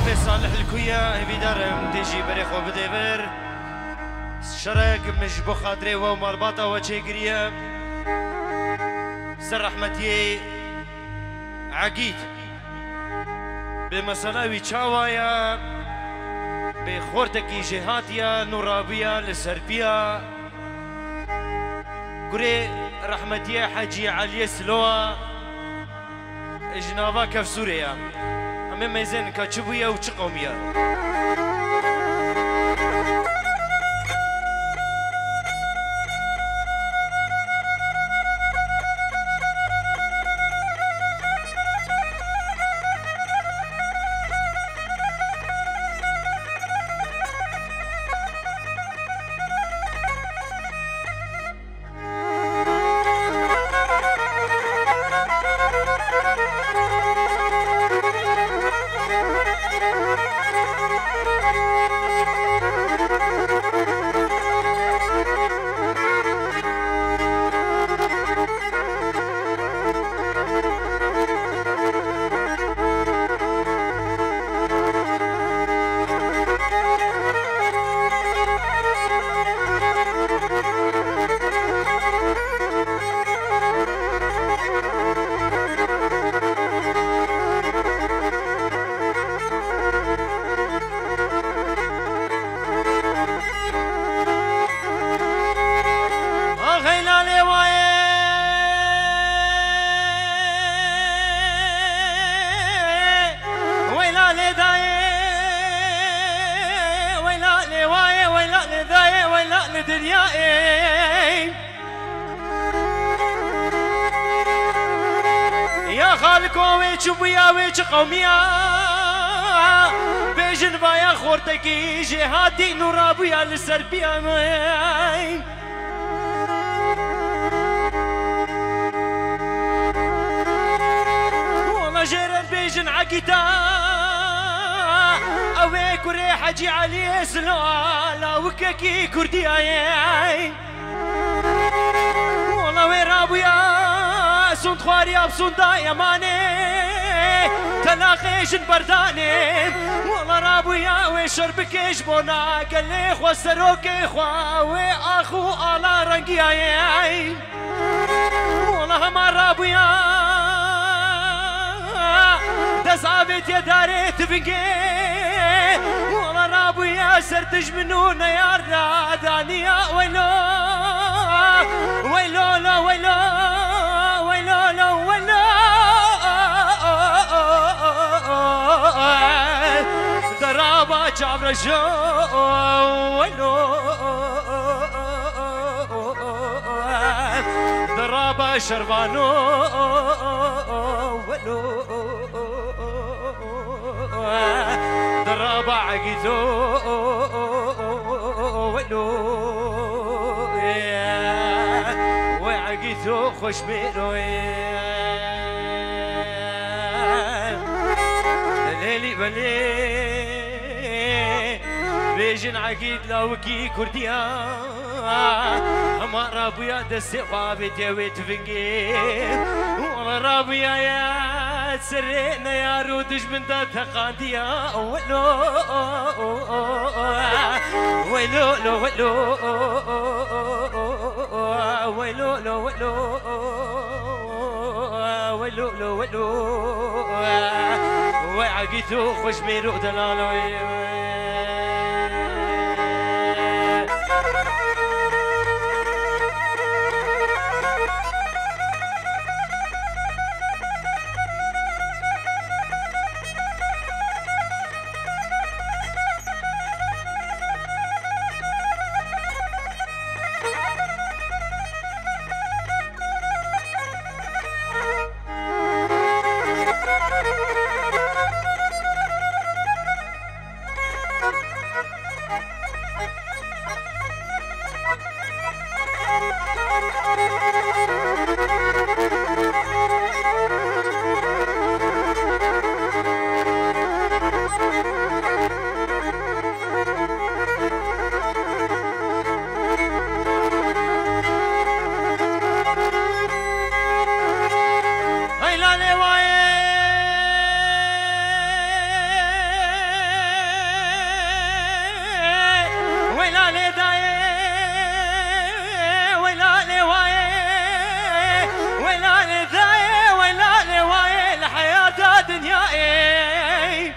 في صالح الكويا هبيدار مديجي بريخو بديفر شرق مش بخاطري ومربطة وشيقريا سر رحمتي عقيد بمسلاوي تشاوايا بخورتكي جهاتيا نورابيا لسربيا قري رحمتي حجي علي سلوى جنابا كف سوريا أمي ميزين كاتشبويا وتشقوميا يا خالكو ويشبيا ويشقوميا بيجن بايا خورتكي جهاتي نورابيا لسربيا والله جيران بيجن عقيتا اوي كوري حجي علي سلا وككي كردي والله وين رابيا سند خواريا بسندا يماني تلاقيش برداني والله رابويا وشربكيش بونا قال لي خوا سروكي خوا واخو على رنقياي والله ما رابويا دسابت يا داري تفقي والله رابويا سرتج منونا يا رادانيا ويلو ويلو لا ويلو ويلو لا ويلو ضرابة جابر جو ويلو ضرابة شربانو ويلو ضرابة عقيدو ويلو وعقيدو خوش بيرو ليلي بلي بيجن عقيد لاوكي كرديا اما رابيا دسي خوابت يا ويت فنجي والله رابيا يا تسرينا يا رودش من دا تقانديا ولو ويلو لو ويلو ويلو لو ويلو ويلو لو ويلو وعقيتو خوش ميرو دلالو ويلا لي داي ويلا لي واي ويلا لي داي ويلا لي واي الحياة دنياي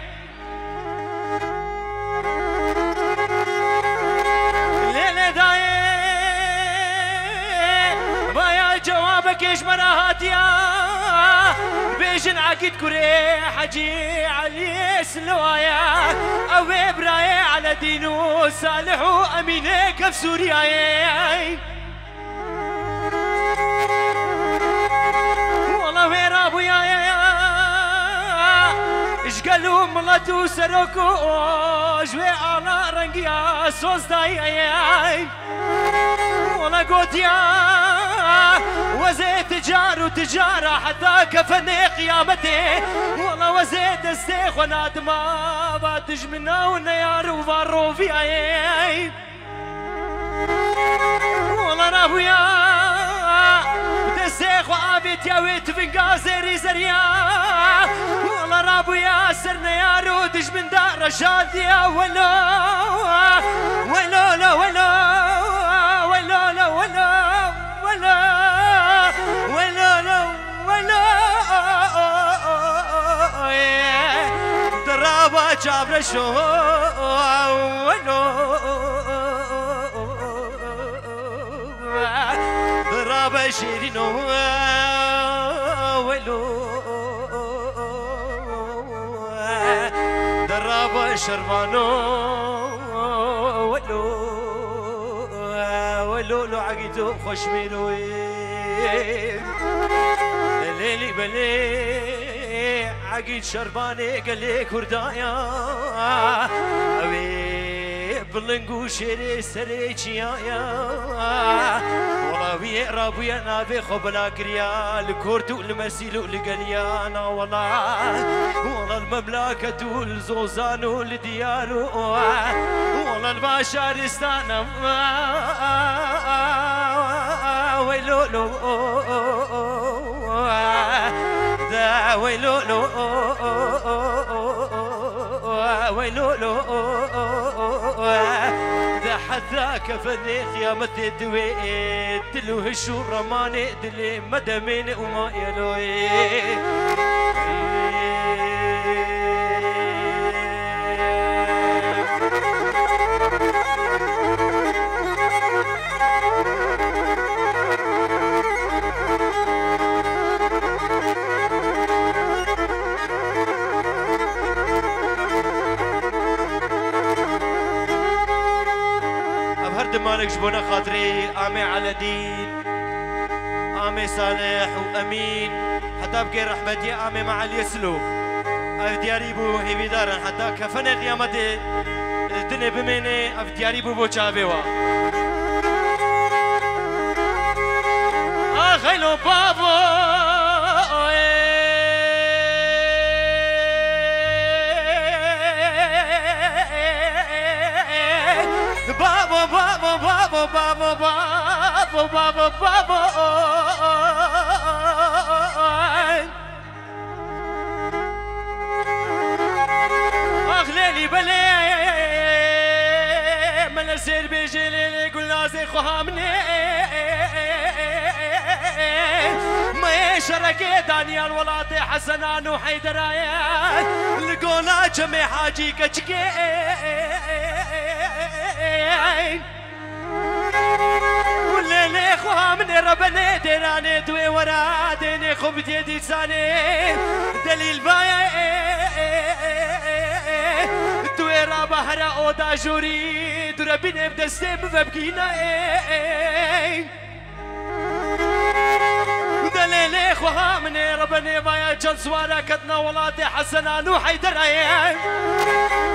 ليلة داي بايا جوابك ايش مراتيا بيجن عقيد كوري حجي علي سلوايا او براي على دينو صالح وامينه كف سوريا والله وين ابويا ايش قالوا ملاتو سركو جوي على رنقيا صوص داي والله قلت يا وزيت تجار وتجارة حتى كفني قيامتي والله وزيت السيخ وناد ما باتج منا ونيار وفارو في عيني والله رابويا السيخ وعابت يا ويت فنقا زيري زريا والله رابويا سرنا يا رودج من دار شاديا ولا ولا لا ولا ولا لا ولا ولا ولا لا ولا درابا جابر شو ولا درابا شيرينو ولو درابا شربانو ولو ولو عقيتو خوش ميلوي ليلي بلي عقيد شرباني قال لي كردايا ابي بلنقو شري سريجيا والله ويا رابيا نابي خبلا كريا الكردو المسيلو لقليانا والله المملكة الزوزان والديار والله الباشارستان ويلولو دا ويلولو ويلولو دا حتى كفني قيامتي دويت دلو هشو رماني دلي مدمين وما يلوي مالك جبونا خاطري آمي على دين آمي صالح وأمين حتى بقي رحمتي آمي مع اليسلو أفدياري بو هيبي دارن حتى كفن قيامتي الدنيا بميني أفدياري بو شابيوا خيلو بابو بابا بابا بابا بابا بابا بابا بابا اخ ليلي بلي من السير بيجي ليلي قلنا زي خهامني ما شركي دانيال ولاتي حسنان وحيدرايا لقونا جميع حاجي كشكي والليل خوها من ربنا ديراني دوي ورا ديني خبتي دي ساني دليل بايا دوي رابا هرا اودا جوري دربيني بدستي بفبكينا دليل خوها من ربنا بايا جنس ورا كتنا ولاتي حسنان وحيدرايا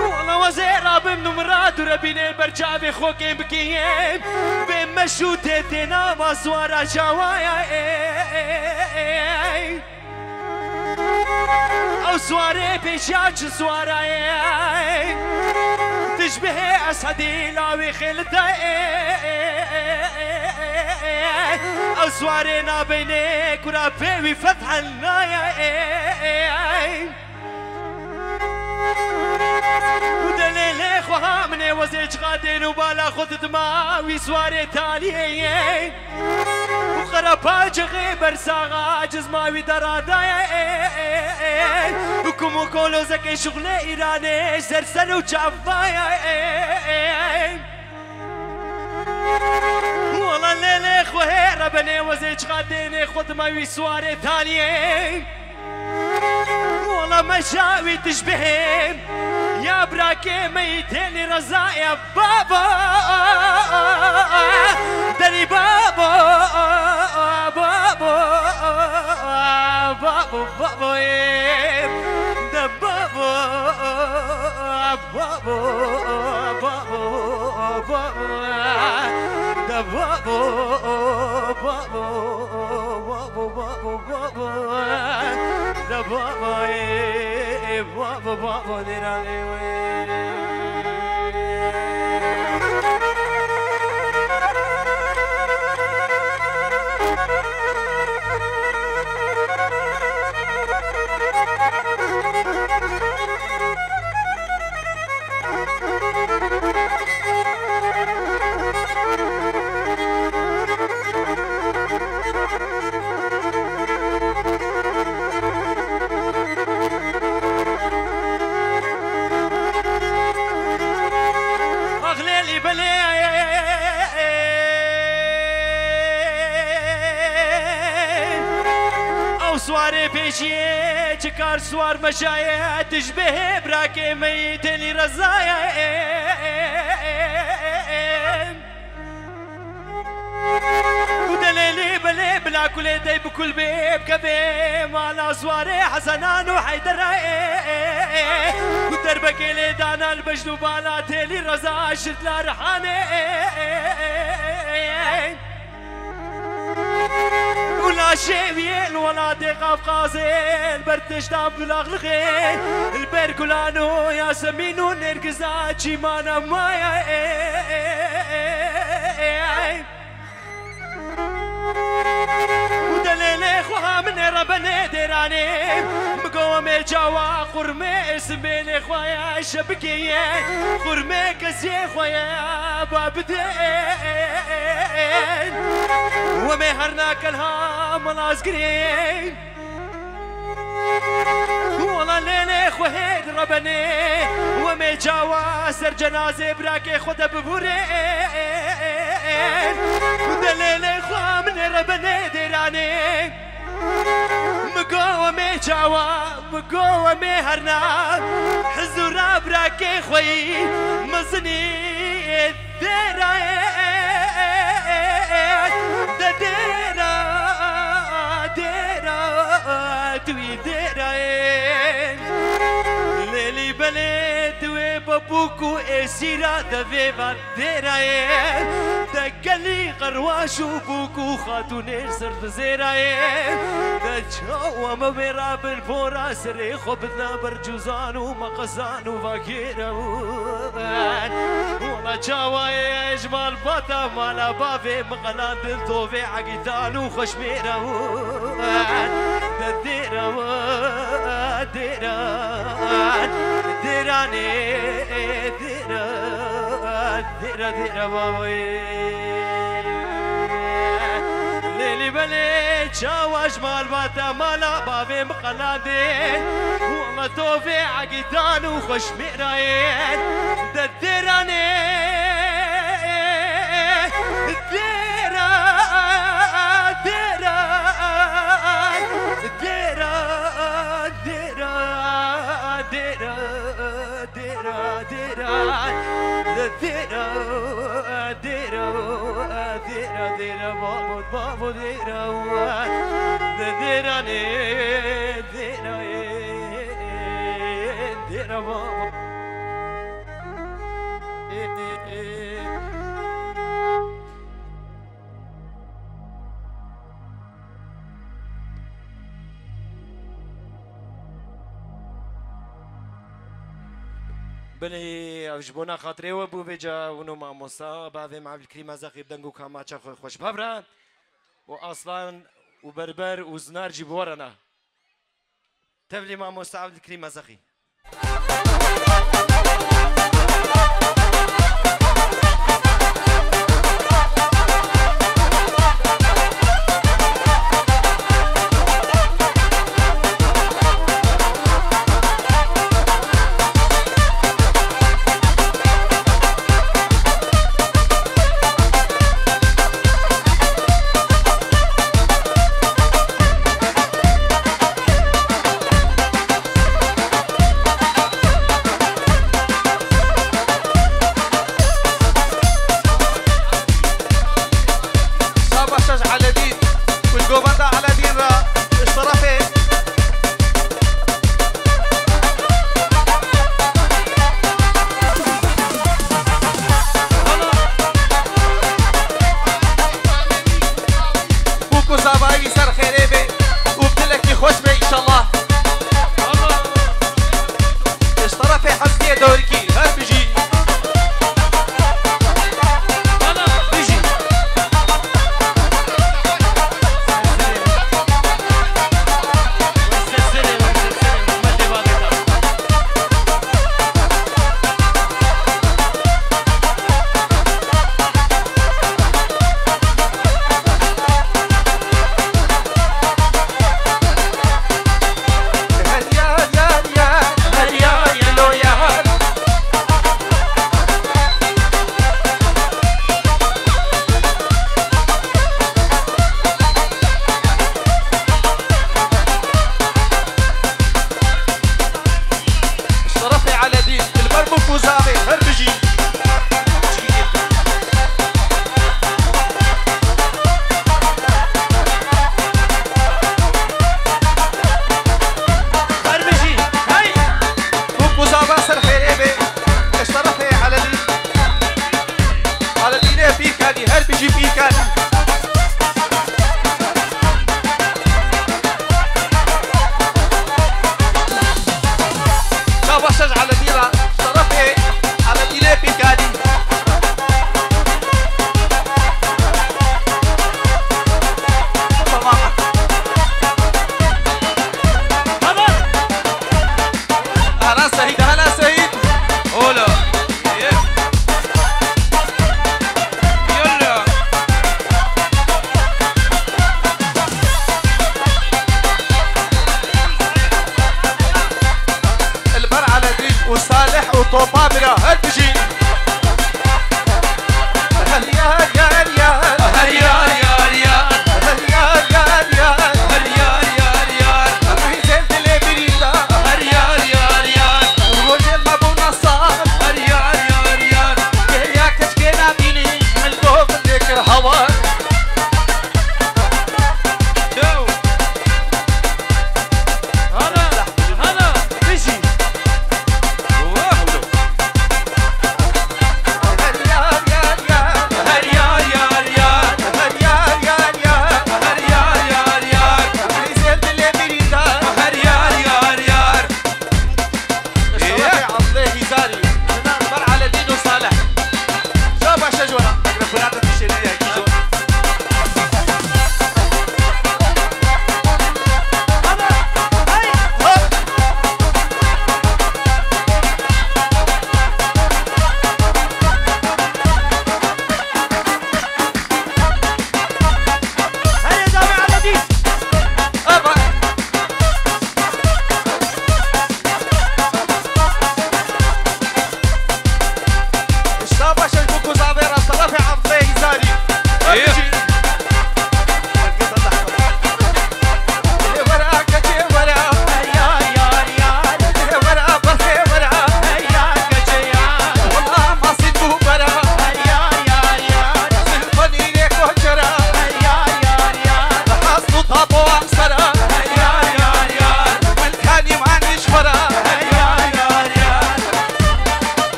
والله وزير بمن مراد وربيني برجابي خوكي بكيين بمشو تيتنا ما سوارا جوايا او سواري بيشاج سوارا تشبه اسعدي لاوي خلتا او سوارينا بينك ورابي فتح النايا ودليل خوها مني وزيج غادين وبالا خذت ماوي سواري تالي وخرباج غيبر ساغا جزماوي دراداي وكم وكولو زكي شغل ايراني سرسل وشافاي والله الليل خوهي ربني وزيج غادين خذ ماوي سواري تالي والله مشاوي تشبهين يا براكي ميتيني رزا يا بابا داري بابا بابا بابا بابا ده بابا بابا بابا بابا ده بابا بابا بابا بابا ده بابا بابا بابا ديراني سواري بيشي چكار سوار مشايا تشبه براكي ميتني رزايا ودليلي بلي بلا كل دي بكل بيب كبي مالا سواري حسنان وحيدر ودربك اللي دانا البجدو بالا تيلي رزا شرت لا رحاني ولا شيء ولا دقاف قازل برتش دام بلاغ الخيل البركولانو يا سمينو نرقزا شيمانا مايا ودليلي خوها من ربنا ديراني مقومي جوا قرمي اسميني خويا شبكية قرمي كسي خويا بابدين ومي هرناك الهام العسكرين والله ليلي خوهيد ربني ومي جوا سر جنازي براكي خدا ببورين ودليلي خواه من ربني ديراني مقومي جوا مقومي هرناك حزورا براكي خوي مزني الديراني توي ديراين ليلي بلد وبابوكو اسيرا دفيفا ديراين دقلي قرواش وبوكو خاتوني صرف زيراين دجوا ما بيراب الفورا سري خبثنا برجوزان ومقصان وفاكيرا والله جاوا يجمال باتا مالا بافي مقلان دلتوفي عقيتان وخشميرا ديران ديران ديراني ديران ديران بابوي ليلي بلي شاواش مال باتا مالا بافي مقلادين والله توفي عقيدان وخش مئراين ديراني ديران ديران ديران ديران ديران ديران ديران ديران ديران ديران بابو بابو ديران ديران ديران ديران بابو بلي عجبونا خاطري وبو بيجا ونو مع موسى بعدين مع الكريمه زاخي بدنقو كاماتشا خوش بابرا واصلا وبربر وزنار جيبورنا تبلي مع موسى عبد الكريم زاخي دوركي هر بيجي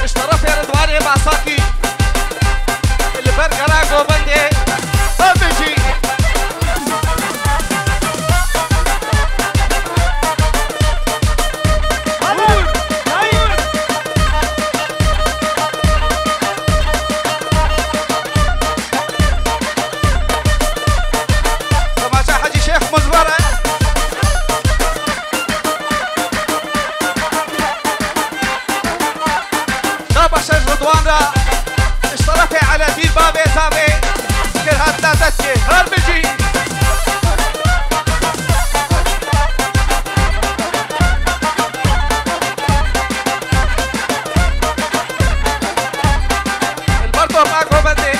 اشترف يا رضواني مع ساكي عقوبان را اشترفي على دين بابي زابي كرهات لا تتكي هربجي البردو معكو بدي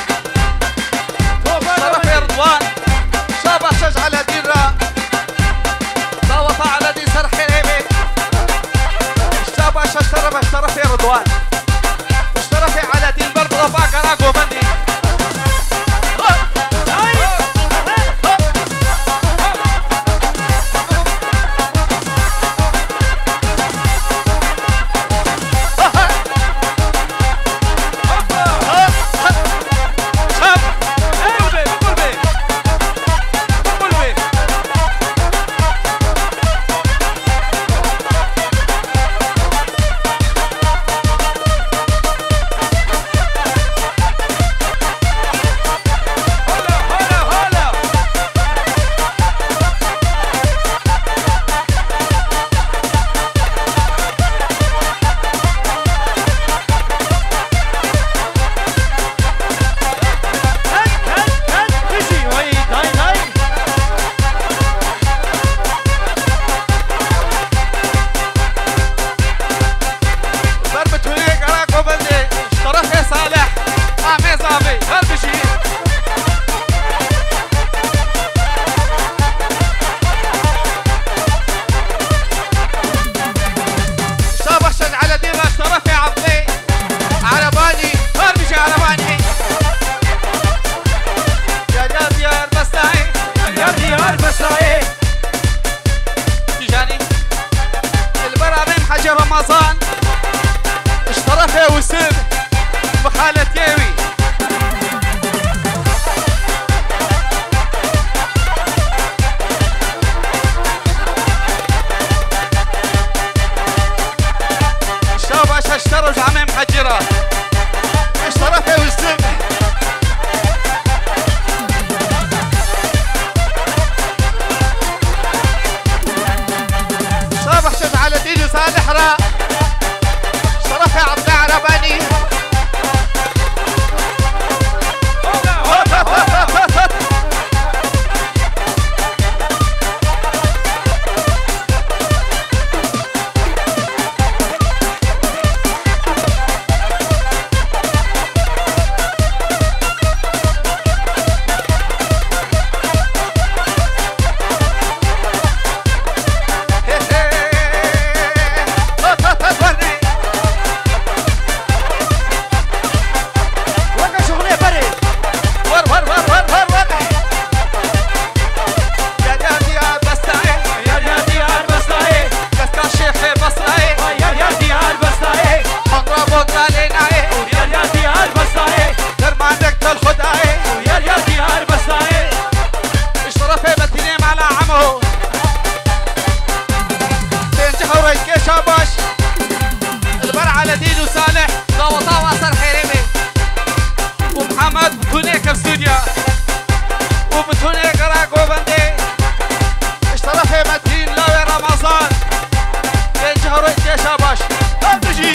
اشترفي رضوان شابه شج على دين را ضاوطة على دين سرحي ريبي شابه اشترفي رضوان اشترفي على دين برضو رفاق راكو بندي رمضان اشترفه وسب بخالة ياوي الشباب اشتروا جامع محجرة اشترفه وسب الشباب شد على دين صالح را شرفي عبد عرباني شاباش البر على دين وصالح ضوطا واصل حريمي ومحمد بتونيك بسوريا وبتونيك راكو بندي اشترفي مدين لاوي رمضان بين جهروا يا شاباش تجي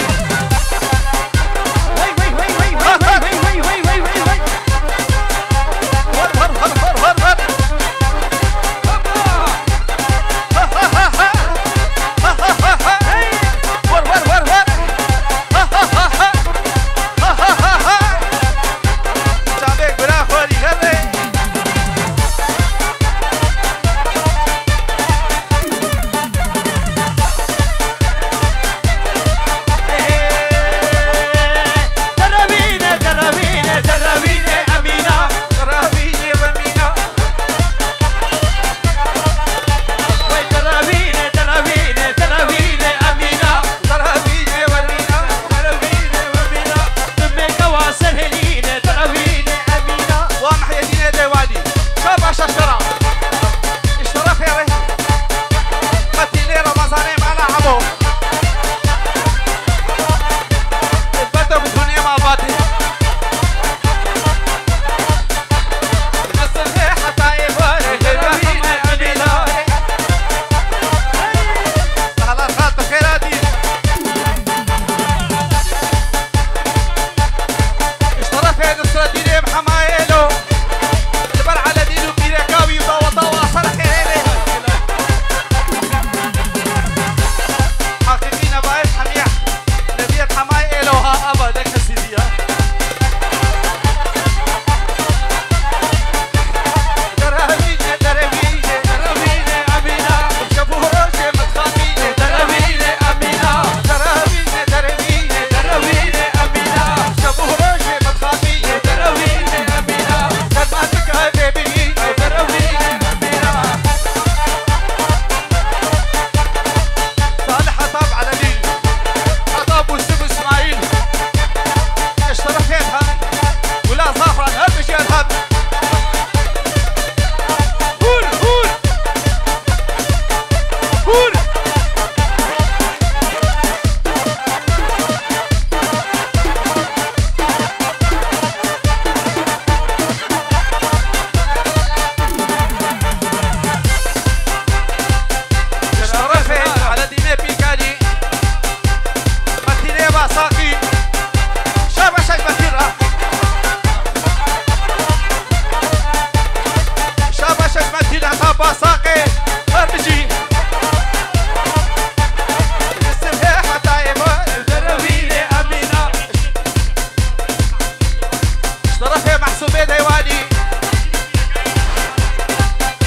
عباس وبيد هيواني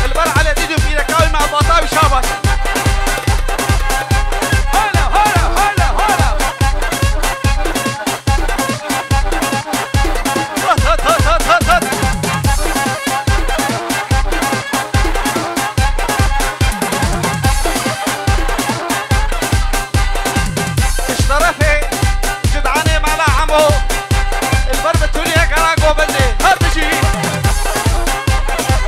البر على ديدو في لكاوي مع البطاوي شابك هلا هلا هلا هلا هات هات هات هات هات اشترفي جدعاني مع عمو البر بتولي هيك راقو بندي هات تجي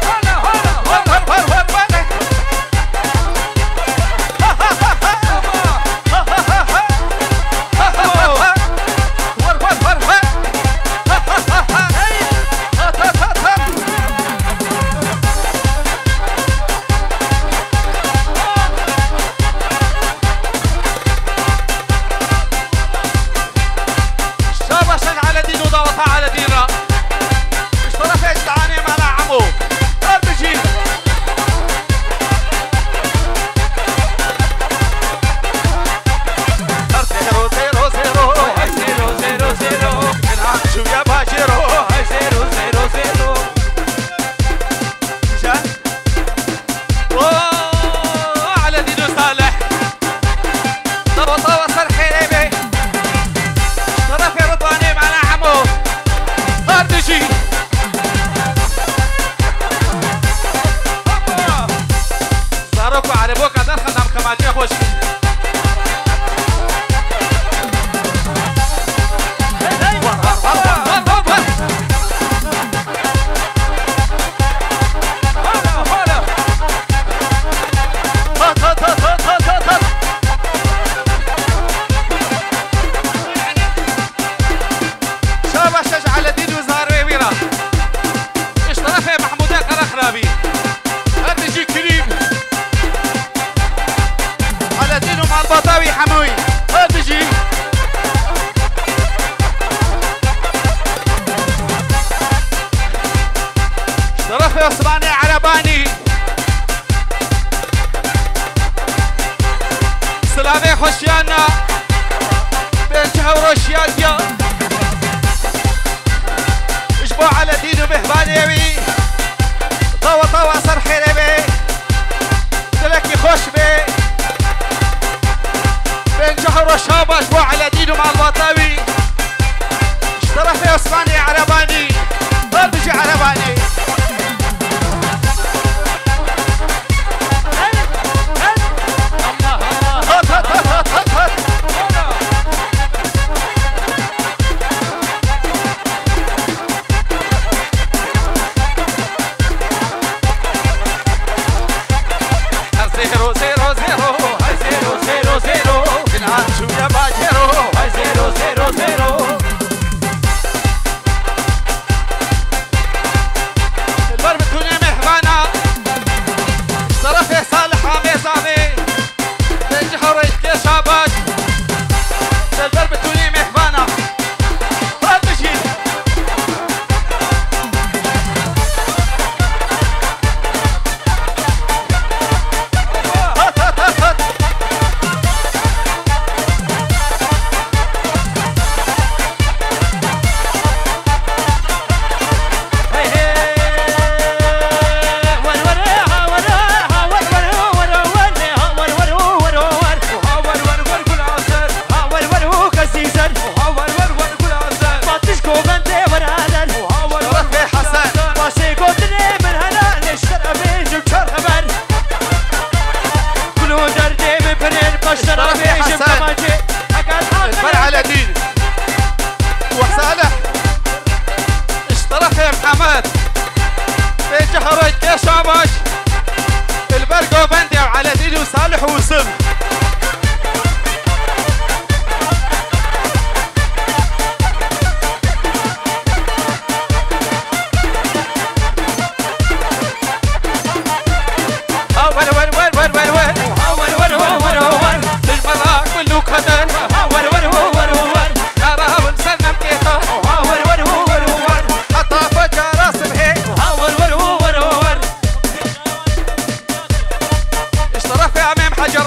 هلا هلا هر هر هر هر بندي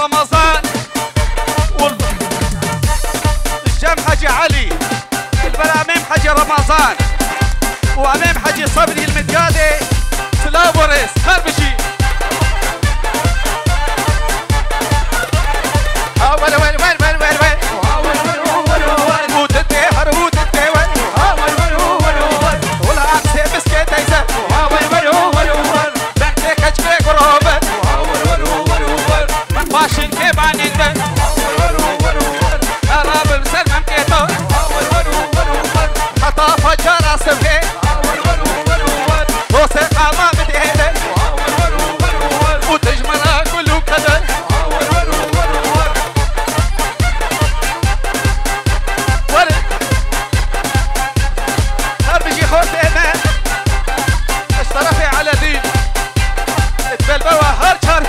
رمضان وامام حجي صبري المديادي سلام وريس هربشي وين وين وين وين وين وين وتدي هرودتي وين ولا عكسي مسكت ايزا بحكي كشفي قروبت ماشين كيف عنيدن أراب المسلم مكيتو حتى فجر أصبحي وثقة ما بتهدن وتجمرها كله قدر ورد هربجي خوتينا اشترفي على دين اتبلبوا هرشر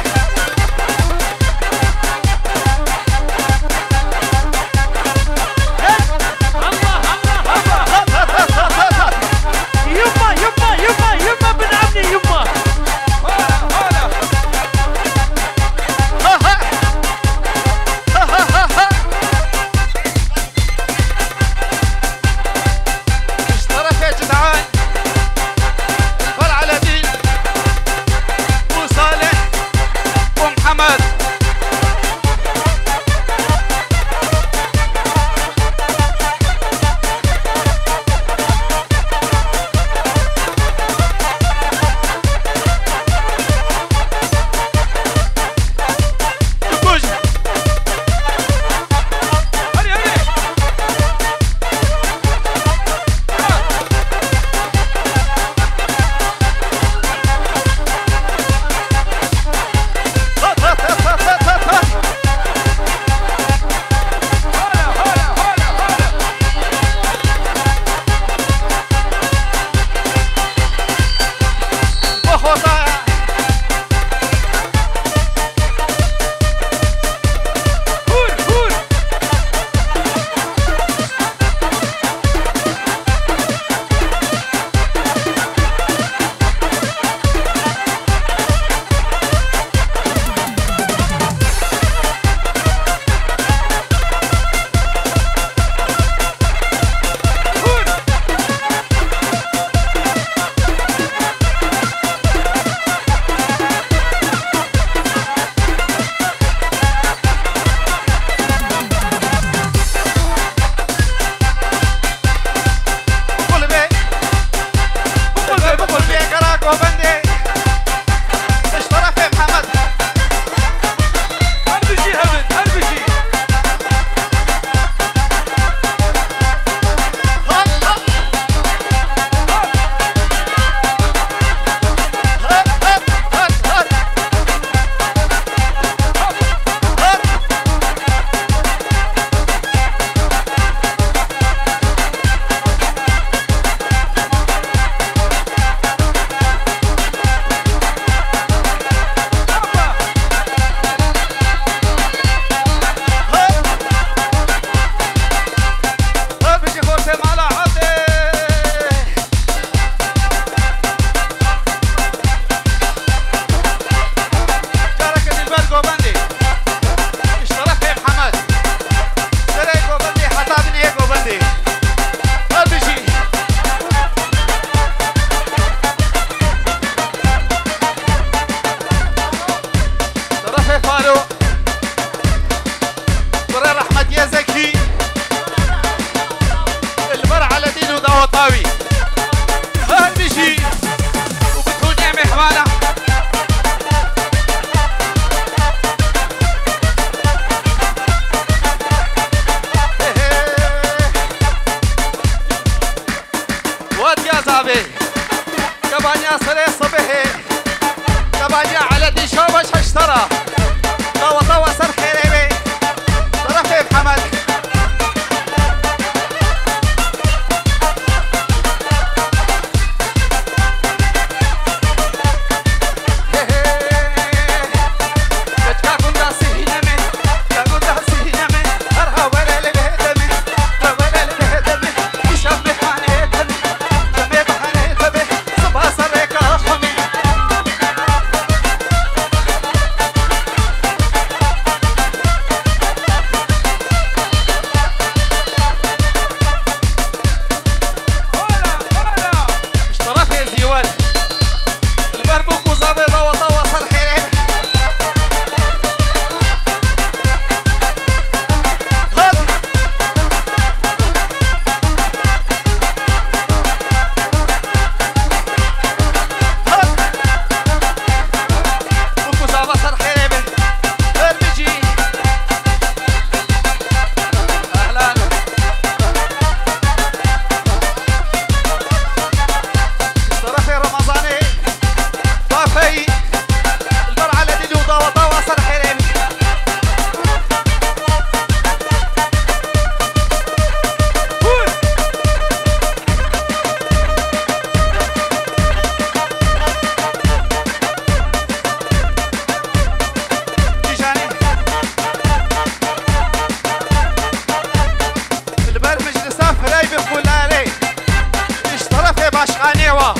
باشقانيوه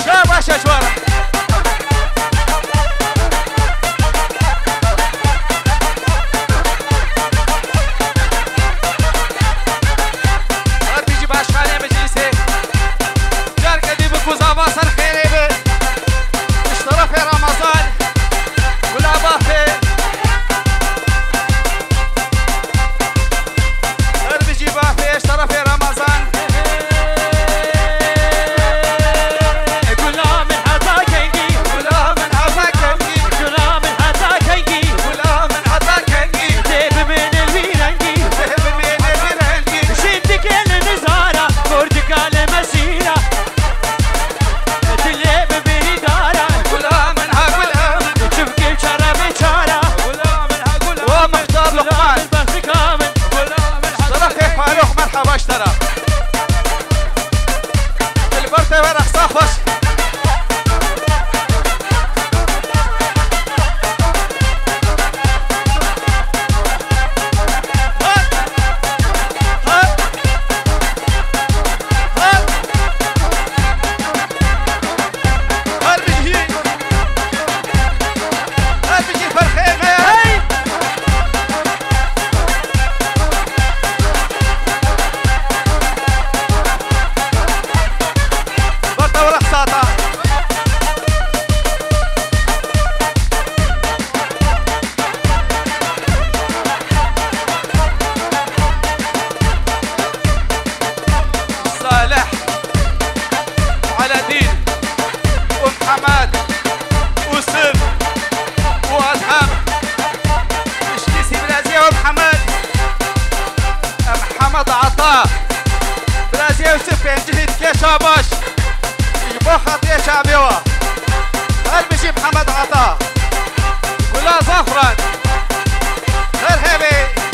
شابه شجوره بيجي باشقاني مجلسي جار قديم كوزافا سر خيري بي اشترى في رمضان ولا بافي بيجي بافي اشترى في رمضان اشترى البرتة ورق صافش محمد عطاء برازيل يوسف ينجهد كي شاباش يبقى خطية شعبيوة هل بيجي محمد عطاء ولا زفران غير هيبي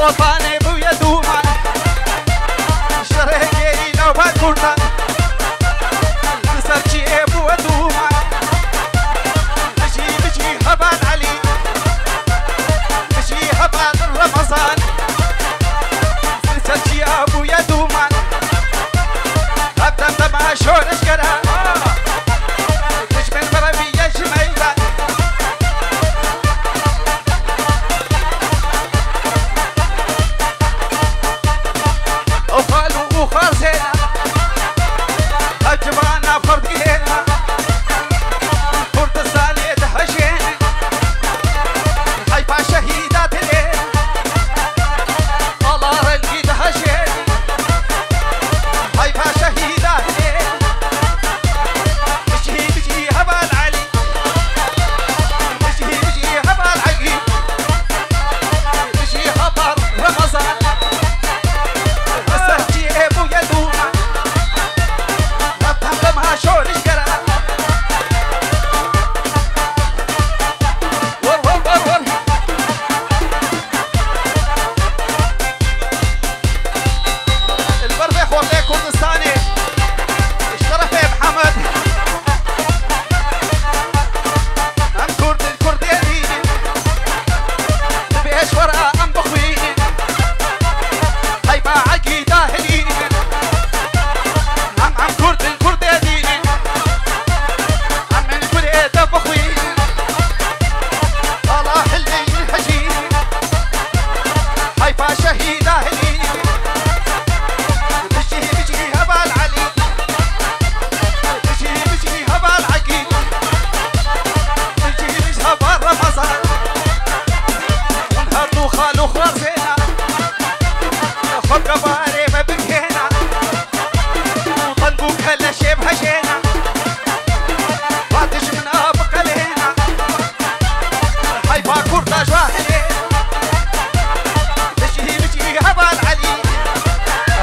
وطني بويا دوما شريكي لو بكرنا سرجي بويا دوما بجي هبان علي بجي هبان رمضان سرجي بويا دوما هبتم دما شورش كرا مش من بربي يا جميلة وخرزينا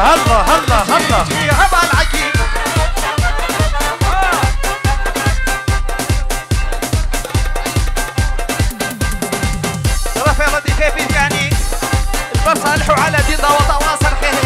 هلا هلا هلا هبا العجيب رفع رديفي في يعني البر صالحوا على دين دا وتواصل خير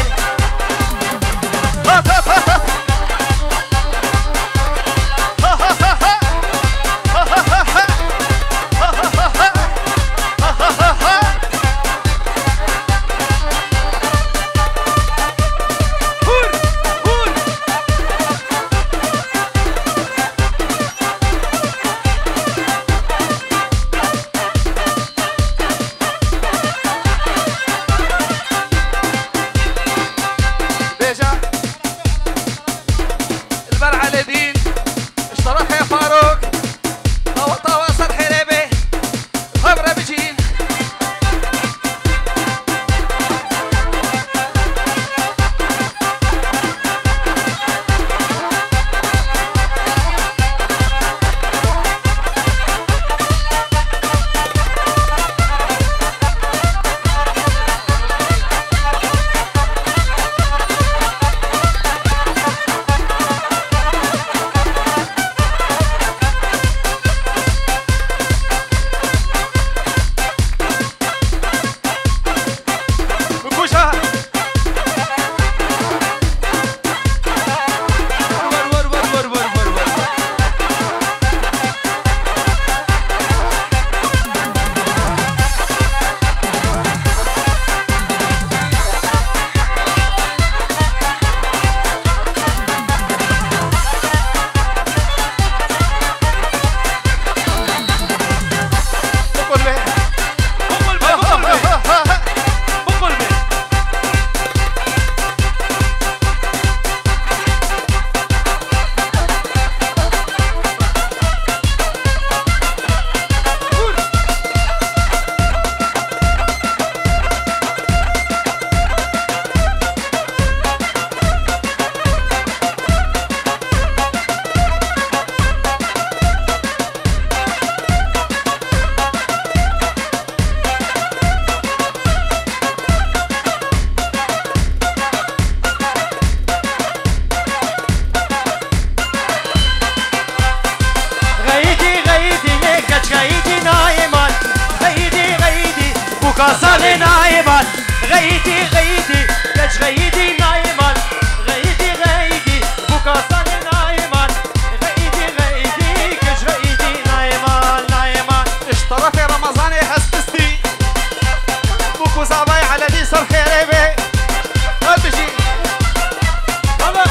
صالي نايمان غيدي غيدي ليش غيدي نايمان غيدي غيدي بوكا صالي نايمان غيدي غيدي ليش غيدي نايمان نايمان اشترى في رمضان حسستي بوكو صابي على دي صار خيري بي بجي بابا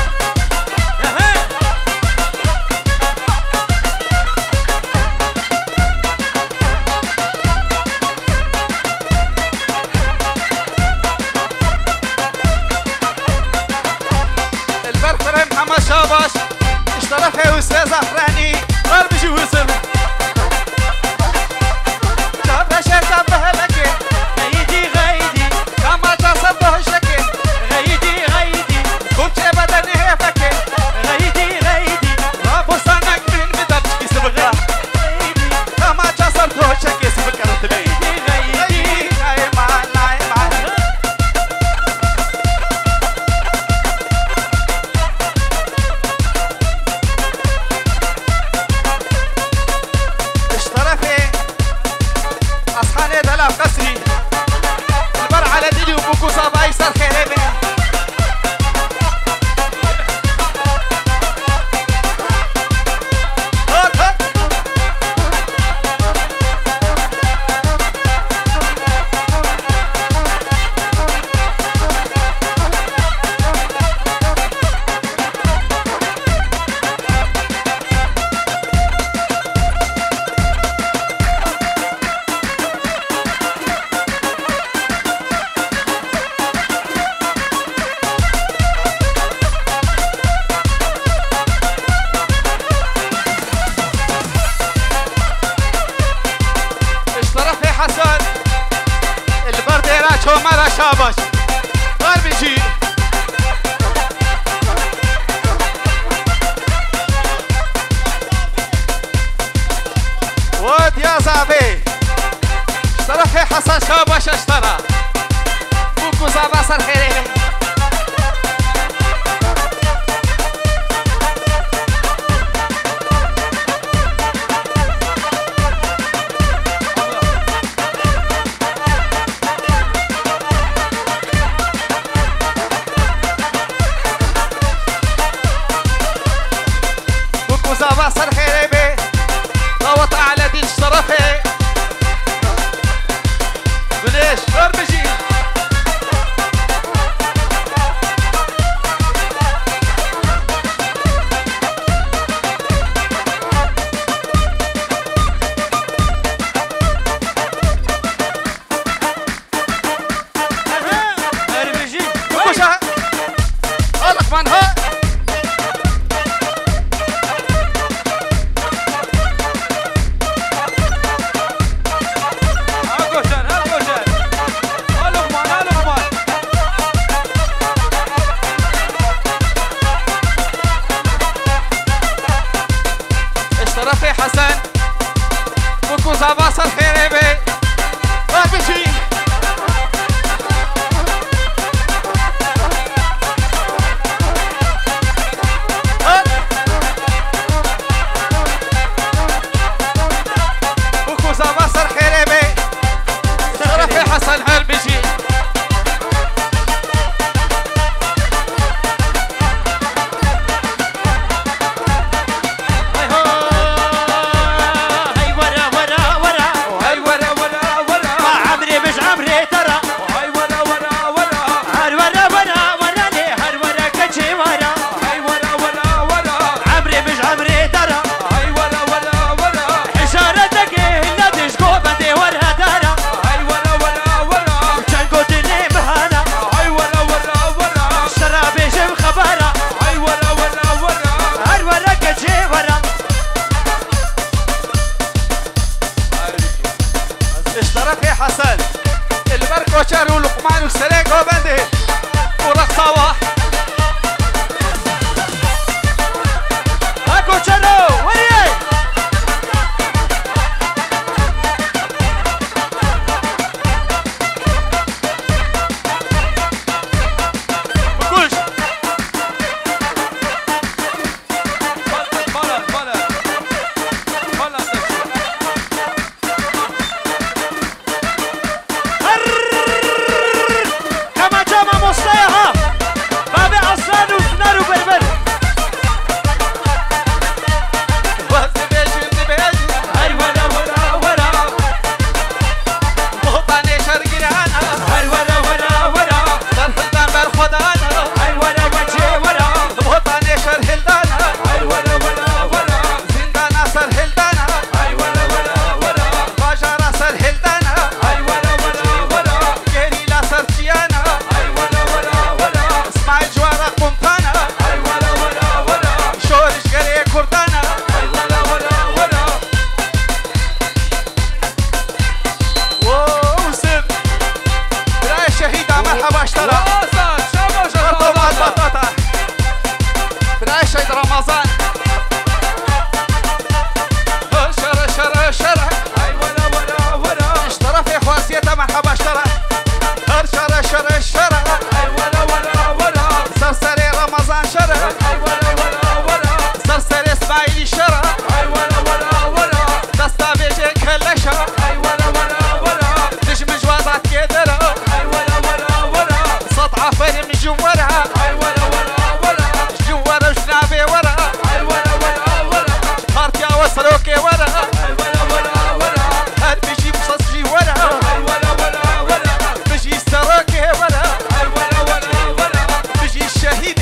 شاباش اشترى في وسط زهراني قال بيجي وصل جاب شركة بهلكي غيدي غيدي كما تصبه شكي غيدي غيدي كنت بدني هيفكي غيدي غيدي رابو صنك من مدد يسبقها كما تصبه شكي يسبقها رتبي غيدي نايمان نايمان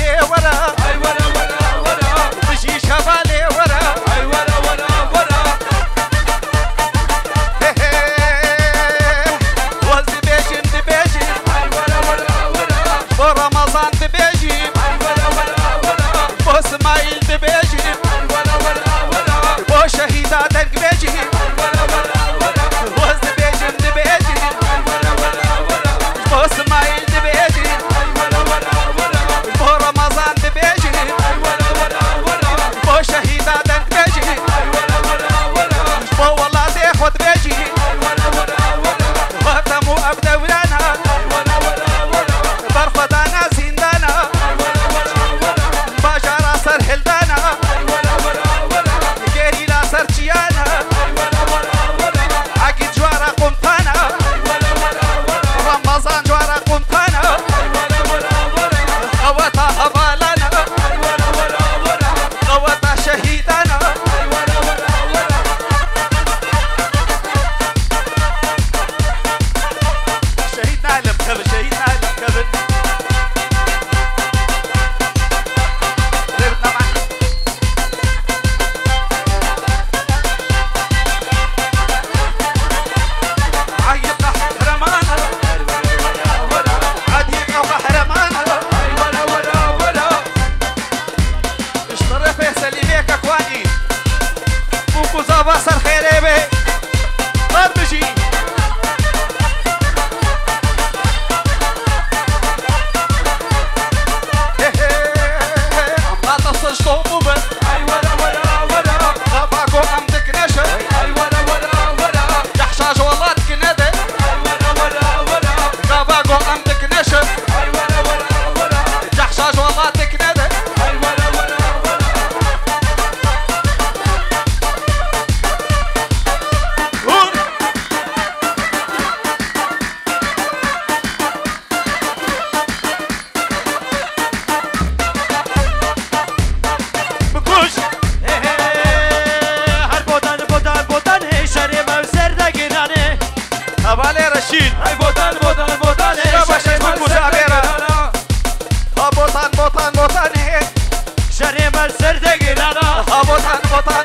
شبالي ورا اي ورا ورا ورا بجي شبالي ورا اي ورا ورا ورا وزي بيجي دبيجي اي ورا ورا ورا ورمضان دبيجي اي ورا ورا ورا واسماعيل دبيجي اي ورا ورا ورا وشهيدة دبيجي اي ورا ورا ورا وزي بيجي دبيجي اي ورا ورا ورا واسماعيل دبيجي اي ورا ورا ورا ورمضان دبيجي اي ورا ورا ورا وشهيدة دبيجي اي ورا ورا ورا والله تاخد بيجي اي ورا ورا ورا وهتمو ابدا ولانا اي ورا ورا ورا برفضانا زندانا اي ورا ورا ورا باجارة صار هلدانا اي ورا ورا ورا كيري لا صار تشيانا اي ورا ورا ورا عقد جوارة قمطانا اي ورا ورا ورا رمضان جوارة قمطانا اي ورا ورا ورا خواتها هبالانا اي ورا ورا ورا خواتها شهيدانا اي ورا ورا ورا شهيدنا علم كبل شهيدنا علم كبل ربنا معك عيطنا حرمانا عديقة وحرمانا اي ورا ورا ورا اشتري فيصل بيك اكواني بوكو زابا صار خيري ضرب بجي عم تصل صوبوبة اي ورا ورا ورا غاباكو عم تكنشر اي ورا ورا ورا جحشاش والله تكندة اي ورا ورا ورا غاباكو عم تكنشر اي ورا ورا ورا جحشاش والله تكندة اي ورا ورا ورا بكوش هالبوطن بوطن بوطن هي شريمة وسردة جناني أبالي رشيد هاي بوطن بوطن بوطن هي شباب شريمة شباب وسردة مزابرة. جناني بوطن بوطن بوطن هيك شريمة وسردة جناني بوطن بوطن